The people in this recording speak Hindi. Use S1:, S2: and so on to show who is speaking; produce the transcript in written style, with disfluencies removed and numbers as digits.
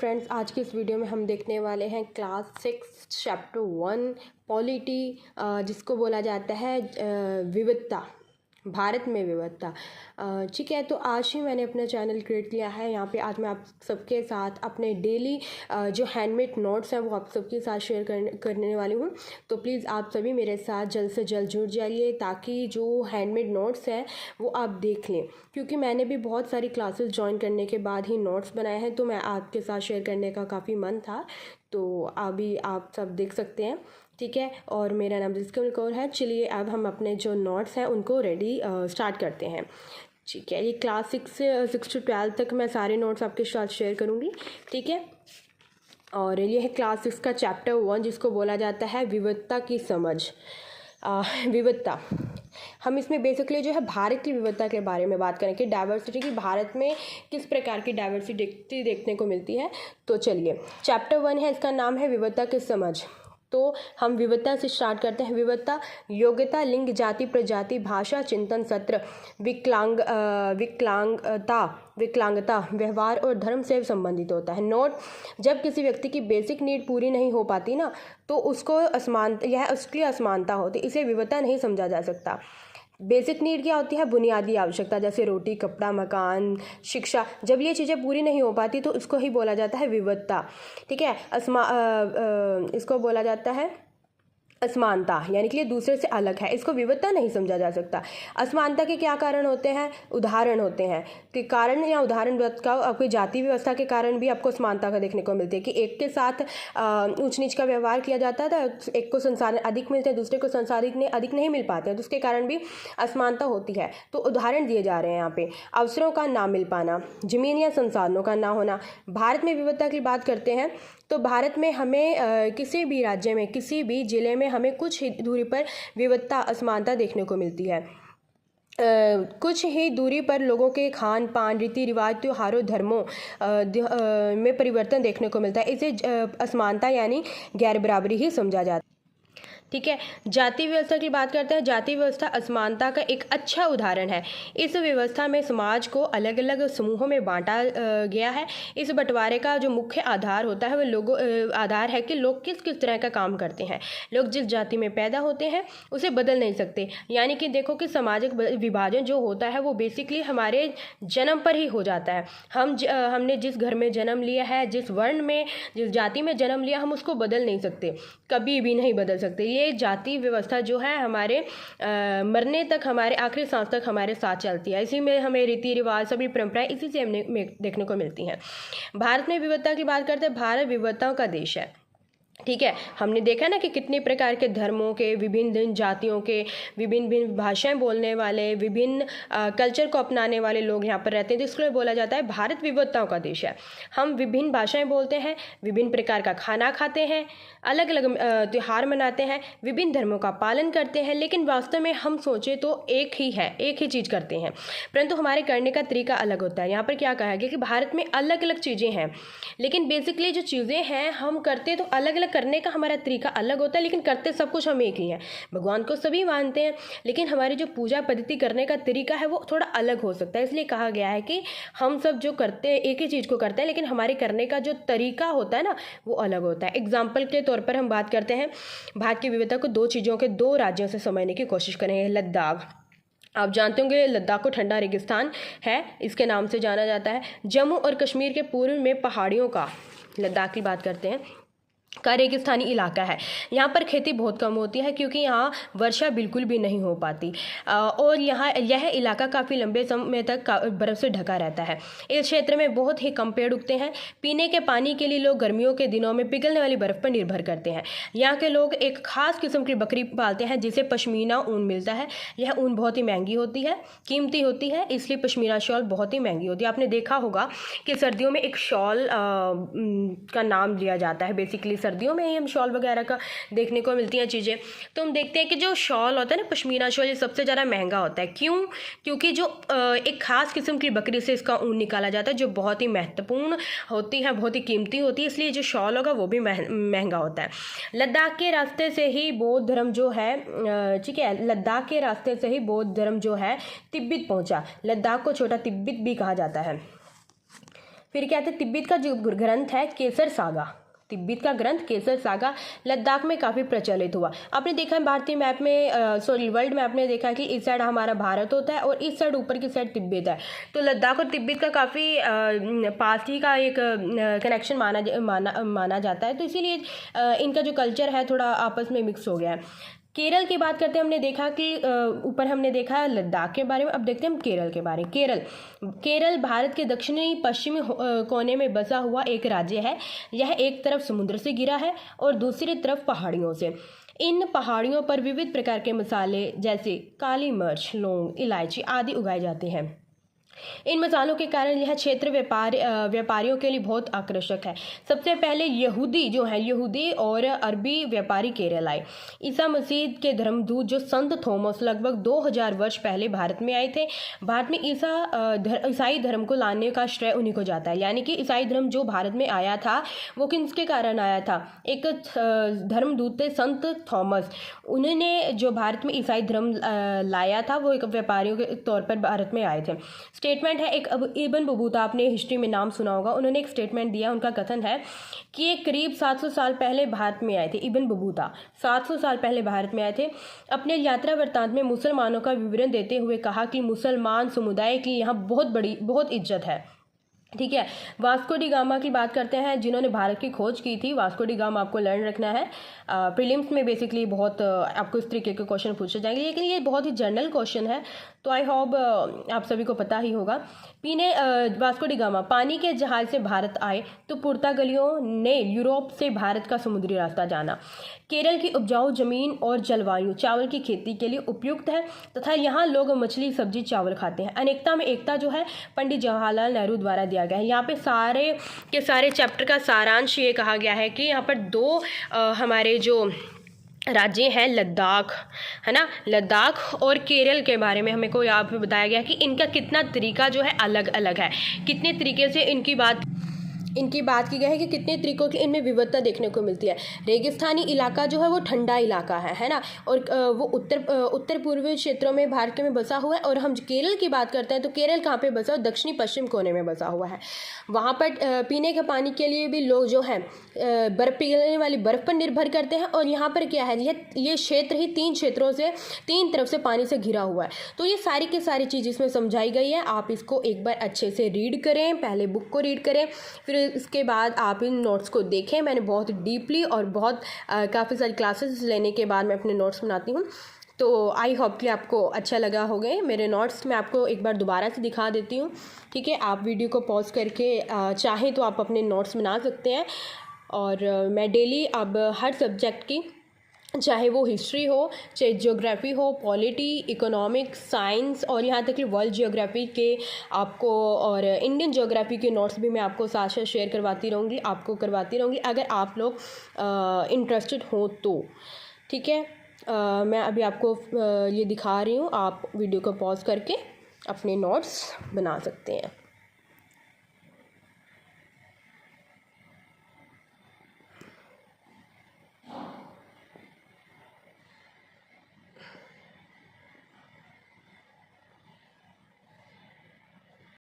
S1: फ्रेंड्स, आज की इस वीडियो में हम देखने वाले हैं क्लास 6 चैप्टर 1 पॉलिटी, जिसको बोला जाता है विविधता, भारत में विविधता। ठीक है, तो आज ही मैंने अपना चैनल क्रिएट किया है। यहाँ पे आज मैं आप सबके साथ अपने डेली जो हैंडमेड नोट्स हैं वो आप सबके साथ शेयर करने वाली हूँ। तो प्लीज़ आप सभी मेरे साथ जल्द से जल्द जुड़ जाइए ताकि जो हैंडमेड नोट्स हैं वो आप देख लें, क्योंकि मैंने भी बहुत सारी क्लासेस ज्वाइन करने के बाद ही नोट्स बनाए हैं, तो मैं आपके साथ शेयर करने का काफ़ी मन था। तो अभी आप सब देख सकते हैं, ठीक है। और मेरा नाम जिसका कौर है। चलिए अब हम अपने जो नोट्स हैं उनको रेडी स्टार्ट करते हैं। ठीक है, ये क्लास 6 to 12 तक मैं सारे नोट्स आपके साथ शेयर करूँगी, ठीक है। और ये है क्लास 6 का चैप्टर 1, जिसको बोला जाता है विविधता की समझ। विविधता, हम इसमें बेसिकली जो है भारत की विविधता के बारे में बात करें कि डाइवर्सिटी की भारत में किस प्रकार की डाइवर्सिटी देखने को मिलती है। तो चलिए, चैप्टर 1 है, इसका नाम है विविधता की समझ। तो हम विविधता से स्टार्ट करते हैं। विविधता योग्यता, लिंग, जाति, प्रजाति, भाषा, चिंतन सत्र, विकलांगता, व्यवहार और धर्म से संबंधित होता है। नोट, जब किसी व्यक्ति की बेसिक नीड पूरी नहीं हो पाती ना, तो उसको उसकी असमानता होती, इसे विविधता नहीं समझा जा सकता। बेसिक नीड क्या होती है? बुनियादी आवश्यकता, जैसे रोटी, कपड़ा, मकान, शिक्षा। जब ये चीज़ें पूरी नहीं हो पाती तो इसको ही बोला जाता है विविधता, ठीक है। इसको बोला जाता है असमानता, यानी कि ये दूसरे से अलग है, इसको विविधता नहीं समझा जा सकता। असमानता के क्या कारण होते हैं? उदाहरण होते हैं कि कारण या उदाहरण का आपकी जाति व्यवस्था के कारण भी आपको असमानता का देखने को मिलती है कि एक के साथ ऊंच नीच का व्यवहार किया जाता है, तो एक को संसाधन अधिक मिलते हैं, दूसरे को संसाधन अधिक नहीं मिल पाते हैं, तो उसके कारण भी असमानता होती है। तो उदाहरण दिए जा रहे हैं यहाँ पे। अवसरों का ना मिल पाना, जमीन या संसाधनों का ना होना। भारत में विविधता की बात करते हैं तो भारत में हमें किसी भी राज्य में, किसी भी जिले में हमें कुछ ही दूरी पर विविधता, असमानता देखने को मिलती है। कुछ ही दूरी पर लोगों के खान पान, रीति रिवाज, त्योहारों, धर्मों में परिवर्तन देखने को मिलता है। इसे असमानता यानी गैर बराबरी ही समझा जाता है, ठीक है। जाति व्यवस्था की बात करते हैं। जाति व्यवस्था असमानता का एक अच्छा उदाहरण है। इस व्यवस्था में समाज को अलग अलग समूहों में बांटा गया है। इस बंटवारे का जो मुख्य आधार होता है वो आधार है कि लोग किस किस तरह का काम करते हैं। लोग जिस जाति में पैदा होते हैं उसे बदल नहीं सकते, यानी कि देखो कि सामाजिक विभाजन जो होता है वो बेसिकली हमारे जन्म पर ही हो जाता है। हमने जिस घर में जन्म लिया है, जिस वर्ण में, जिस जाति में जन्म लिया, हम उसको बदल नहीं सकते, कभी भी नहीं बदल सकते। ये जाति व्यवस्था जो है हमारे मरने तक, हमारे आखिरी सांस तक हमारे साथ चलती है। इसी में हमें रीति रिवाज, सभी परंपराएं इसी से हमें देखने को मिलती हैं। भारत में विविधता की बात करते हैं। भारत विविधताओं का देश है, ठीक है। हमने देखा ना कि कितने प्रकार के धर्मों के, विभिन्न जातियों के, विभिन्न भाषाएं बोलने वाले, विभिन्न कल्चर को अपनाने वाले लोग यहाँ पर रहते हैं, तो इसलिए बोला जाता है भारत विविधताओं का देश है। हम विभिन्न भाषाएं बोलते हैं, विभिन्न प्रकार का खाना खाते हैं, अलग अलग त्यौहार मनाते हैं, विभिन्न धर्मों का पालन करते हैं, लेकिन वास्तव में हम सोचें तो एक ही है, एक ही चीज़ करते हैं, परंतु हमारे करने का तरीका अलग होता है। यहाँ पर क्या कहा गया कि भारत में अलग अलग चीज़ें हैं, लेकिन बेसिकली जो चीज़ें हैं हम करते तो अलग अलग, करने का हमारा तरीका अलग होता है, लेकिन करते सब कुछ हम एक ही हैं। भगवान को सभी मानते हैं, लेकिन हमारी जो पूजा पद्धति करने का तरीका है वो थोड़ा अलग हो सकता है। इसलिए कहा गया है कि हम सब जो करते हैं एक ही चीज़ को करते हैं, लेकिन हमारे करने का जो तरीका होता है ना वो अलग होता है। एग्जाम्पल के तौर पर हम बात करते हैं, भारत की विविधता को दो राज्यों से समझने की कोशिश करेंगे। लद्दाख, आप जानते होंगे लद्दाख को ठंडा रेगिस्तान है, इसके नाम से जाना जाता है। जम्मू और कश्मीर के पूर्व में पहाड़ियों का, लद्दाख की बात करते हैं, का रेगिस्तानी इलाका है। यहाँ पर खेती बहुत कम होती है क्योंकि यहाँ वर्षा बिल्कुल भी नहीं हो पाती, और यह इलाका काफ़ी लंबे समय तक बर्फ़ से ढका रहता है। इस क्षेत्र में बहुत ही कम पेड़ उगते हैं। पीने के पानी के लिए लोग गर्मियों के दिनों में पिघलने वाली बर्फ़ पर निर्भर करते हैं। यहाँ के लोग एक खास किस्म की बकरी पालते हैं जिसे पश्मीना ऊन मिलता है। यह ऊन बहुत ही महंगी होती है, कीमती होती है, इसलिए पश्मीना शॉल बहुत ही महंगी होती है। आपने देखा होगा कि सर्दियों में एक शॉल का नाम लिया जाता है, बेसिकली सर्दियों में ही हम शॉल वगैरह का देखने को मिलती हैं चीज़ें। तो हम देखते हैं कि जो शॉल होता है ना, पश्मीना शॉल, ये सबसे ज़्यादा महंगा होता है। क्यों? क्योंकि जो एक ख़ास किस्म की बकरी से इसका ऊन निकाला जाता है जो बहुत ही महत्वपूर्ण होती है, बहुत ही कीमती होती है, इसलिए जो शॉल होगा वो भी महंगा होता है। लद्दाख के रास्ते से ही बौद्ध धर्म जो है, ठीक है, लद्दाख के रास्ते से ही बौद्ध धर्म जो है तिब्बत पहुँचा। लद्दाख को छोटा तिब्बत भी कहा जाता है। फिर क्या है, तिब्बत का जो ग्रंथ है केसर सागा, तिब्बत का ग्रंथ केसर सागा लद्दाख में काफ़ी प्रचलित हुआ। आपने देखा है भारतीय मैप में सॉरी वर्ल्ड मैप में देखा है कि इस साइड हमारा भारत होता है और इस साइड ऊपर की साइड तिब्बत है। तो लद्दाख और तिब्बत का काफ़ी पास ही का एक कनेक्शन माना जाता है। तो इसीलिए इनका जो कल्चर है थोड़ा आपस में मिक्स हो गया है। केरल की बात करते हैं, हमने देखा कि ऊपर हमने देखा लद्दाख के बारे में, अब देखते हैं हम केरल के बारे में। केरल भारत के दक्षिणी पश्चिमी कोने में बसा हुआ एक राज्य है। यह एक तरफ समुद्र से घिरा है और दूसरी तरफ पहाड़ियों से। इन पहाड़ियों पर विविध प्रकार के मसाले जैसे काली मिर्च, लौंग, इलायची आदि उगाए जाते हैं। इन मसालों के कारण यह क्षेत्र व्यापारियों के लिए बहुत आकर्षक है। सबसे पहले यहूदी और अरबी व्यापारी केरल आए। ईसा मसीह के धर्मदूत जो संत थॉमस लगभग 2000 वर्ष पहले भारत में आए थे। भारत में ईसाई धर्म को लाने का श्रेय उन्हीं को जाता है। यानी कि ईसाई धर्म जो भारत में आया था वो किसके कारण आया था? एक धर्मदूत थे संत थॉमस, उन्होंने जो भारत में ईसाई धर्म लाया था वो एक व्यापारियों के तौर पर भारत में आए थे। स्टेटमेंट है एक इब्न बतूता, आपने हिस्ट्री में नाम सुना होगा, उन्होंने एक स्टेटमेंट दिया। उनका कथन है कि ये करीब 700 साल पहले भारत में आए थे। इब्न बतूता 700 साल पहले भारत में आए थे। अपने यात्रा वृत्तांत में मुसलमानों का विवरण देते हुए कहा कि मुसलमान समुदाय की यहाँ बहुत इज्जत है। ठीक है, वास्को डी गामा की बात करते हैं जिन्होंने भारत की खोज की थी। वास्को डी गामा आपको लर्न रखना है। प्रीलिम्स में बेसिकली बहुत आपको इस तरीके के क्वेश्चन पूछे जाएंगे, लेकिन ये बहुत ही जनरल क्वेश्चन है तो आई होप आप सभी को पता ही होगा। वास्को डी गामा पानी के जहाज से भारत आए तो पुर्तगालियों ने यूरोप से भारत का समुद्री रास्ता जाना। केरल की उपजाऊ जमीन और जलवायु चावल की खेती के लिए उपयुक्त है तथा यहाँ लोग मछली, सब्जी, चावल खाते हैं। अनेकता में एकता जो है पंडित जवाहरलाल नेहरू द्वारा दिया गया है। यहाँ पे सारे के सारे चैप्टर का सारांश ये कहा गया है कि यहाँ पर दो हमारे जो राज्य हैं लद्दाख, है ना, लद्दाख और केरल के बारे में हमें को यहाँ पे बताया गया कि इनका कितना तरीका जो है अलग अलग है, कितने तरीके से इनकी बात की गई है कि कितने तरीकों की इनमें विविधता देखने को मिलती है। रेगिस्तानी इलाका जो है वो ठंडा इलाका है ना, और वो उत्तर पूर्वी क्षेत्रों में भारत में बसा हुआ है। और हम केरल की बात करते हैं तो केरल कहाँ पे बसा है? दक्षिणी पश्चिम कोने में बसा हुआ है। वहाँ पर पीने के पानी के लिए भी लोग जो हैं बर्फ़ पिघलने वाली बर्फ़ पर निर्भर करते हैं। और यहाँ पर क्या है, ये क्षेत्र ही 3 तरफ से पानी से घिरा हुआ है। तो ये सारी की सारी चीज़ इसमें समझाई गई है। आप इसको एक बार अच्छे से रीड करें, पहले बुक को रीड करें, फिर इसके बाद आप इन नोट्स को देखें। मैंने बहुत डीपली और बहुत काफ़ी सारी क्लासेस लेने के बाद मैं अपने नोट्स बनाती हूँ। तो आई होप कि आपको अच्छा लगा होगा। मेरे नोट्स मैं आपको एक बार दोबारा से दिखा देती हूँ, ठीक है। आप वीडियो को पॉज करके चाहें तो आप अपने नोट्स बना सकते हैं। और मैं डेली अब हर सब्जेक्ट की, चाहे वो हिस्ट्री हो, चाहे ज्योग्राफी हो, पॉलिटी, इकोनॉमिक्स, साइंस और यहाँ तक कि वर्ल्ड ज्योग्राफी के आपको और इंडियन ज्योग्राफी के नोट्स भी मैं आपको साथ साथ शेयर करवाती रहूँगी, अगर आप लोग इंटरेस्टेड हो तो, ठीक है। मैं अभी आपको ये दिखा रही हूँ, आप वीडियो को पॉज करके अपने नोट्स बना सकते हैं।